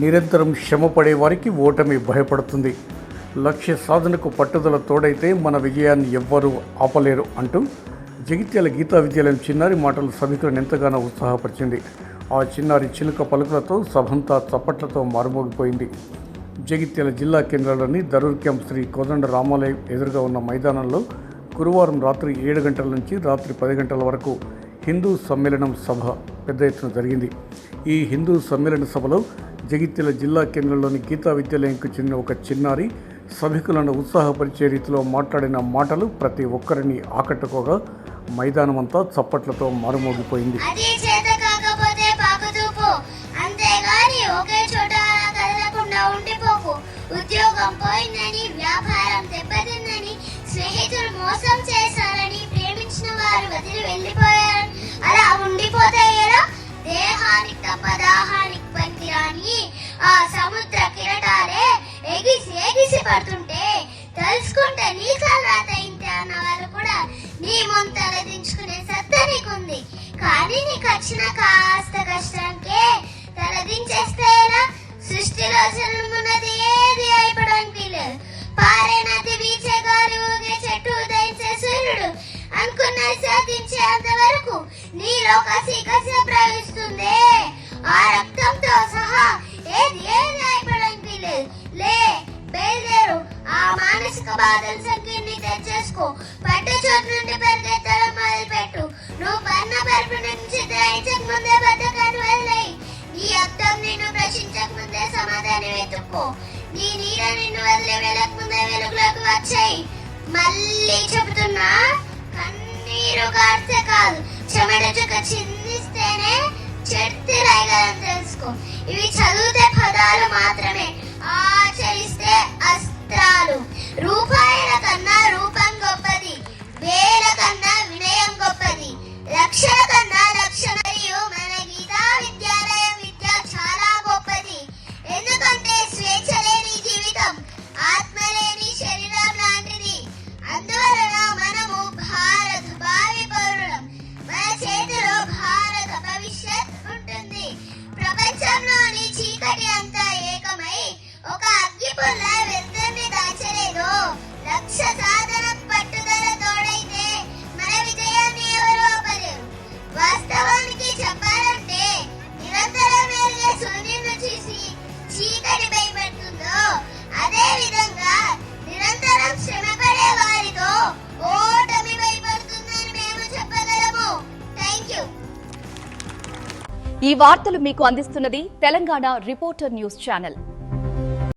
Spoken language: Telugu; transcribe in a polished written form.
నిరంతరం శ్రమపడే వారికి ఓటమి భయపడుతుంది. లక్ష్య సాధనకు పట్టుదల తోడైతే మన విజయాన్ని ఎవ్వరూ ఆపలేరు అంటూ జగిత్యాల గీతా విద్యాలయం చిన్నారి మాటలు సభికులను ఎంతగానో ఉత్సాహపరిచింది. ఆ చిన్నారి చిలుక పలుకులతో సభంతా చప్పట్లతో మారుమోగిపోయింది. జగిత్యాల జిల్లా కేంద్రంలోని దరూర్ క్యాంప్ శ్రీ కోదండ రామాలయం ఎదురుగా ఉన్న మైదానంలో గురువారం రాత్రి 7 గంటల నుంచి రాత్రి 10 గంటల వరకు హిందూ సమ్మేళనం సభ పెద్ద ఎత్తున జరిగింది. ఈ హిందూ సమ్మేళన సభలో జగిత్యాల జిల్లా కేంద్రంలోని గీతా విద్యాలయంకు చెందిన ఒక చిన్నారి సభికులను ఉత్సాహపరిచే రీతిలో మాట్లాడిన మాటలు ప్రతి ఒక్కరిని ఆకట్టుకోగా మైదానమంతా చప్పట్లతో మారుమోగిపోయింది. ఉద్యోగం పోయిందని, వ్యాపారం దెబ్బతిందని, స్నేహితులు మోసం చేశారని, ప్రేమించిన వారు వదిలి వెళ్ళిపోయారని అలా ఉండిపోతే ఎలా? దేహానికి తప్ప దాహానికి పనికిరాని ఆ సముద్ర కిరటాలే ఎగిసి పడుతుంటే తెలుసుకుంటే నీ రాత ఇంతే అన్న వాళ్ళు కూడా నీ ముంతల దించుకునే సత్తా నీకుంది. కానీ నీకు వచ్చిన కాస్త కష్టానికే తలదించేస్తే ఎలా? సృష్టిలో జన్మున్నది ఏది అయిపోవడానికి లేదు. పారే నది, వీచే గాలి, ఊగే చెట్టు, ఉదయించే సూర్యుడు అనుకున్నది సాధించేంత వరకు నీలో కసి ప్రవహిస్తుంది. ఆ రక్తంతో సహా ఏది అయిపోవడానికి లేదు. లే, బయలుదేరు. ఆ మానసిక బాధల సంఖ్యని తెచ్చేసుకో. పట్టు చోటు నుండి పరిగెత్తడం మొదలుపెట్టు. నువ్వు పన్న పరుపు నుంచి గ్రహించక ముందే బద్దకాన్ని వదిలేయి. నీ అర్థం నిన్ను ప్రశ్నించక ముందే సమాధానం వెతుక్కో. నీ నీడ నిన్ను వదిలే వెళ్ళక ముందే వెలుగులోకి వచ్చాయి. మళ్ళీ చెబుతున్నా, కన్నీరు కార్తే కాదు, చెమట చుక్క చిందిస్తేనే చెట్టు రాయగలని తెలుసుకో. ఇవి చదివితే పదాలు మాత్రమే, ఆచరిస్తే అస్త్రాలు. రూపాయల కన్నా రూపం గొప్పది, వేల కన్నా వినయం గొప్పది, లక్షల కన్నా లక్షణ. మరియు మన గీతా విద్యాలయం విద్య చాలా గొప్పది. ఎందుకంటే స్వేచ్ఛ లేని జీవితం ఆత్మ లేని శరీరం లాంటిది. అందువలన మనము భారత భావి పౌరులం. మన చేతిలో భారత భవిష్యత్ ఉంటుంది. ప్రపంచంలోని చీకటి అంతా ఏకమై ఒక అగ్గిపుల్ల వెలుతురుని దాచలేదు. లక్ష్య సాధన పట్టుదల తోడైతే మన విజయాన్ని ఎవరు ఆపలేరు. వాస్తవానికి చెప్పాలంటే నిరంతరం వెలిగే సూర్యుని చూసి చీకటి భయపడుతుందో అదే విధంగా నిరంతరం శ్రమపడే వారితో ఓటమి భయపడుతుందని మేము చెప్పగలము. థాంక్యూ. ఈ వార్తలు మీకు అందిస్తున్నది తెలంగాణ రిపోర్టర్ న్యూస్ ఛానల్.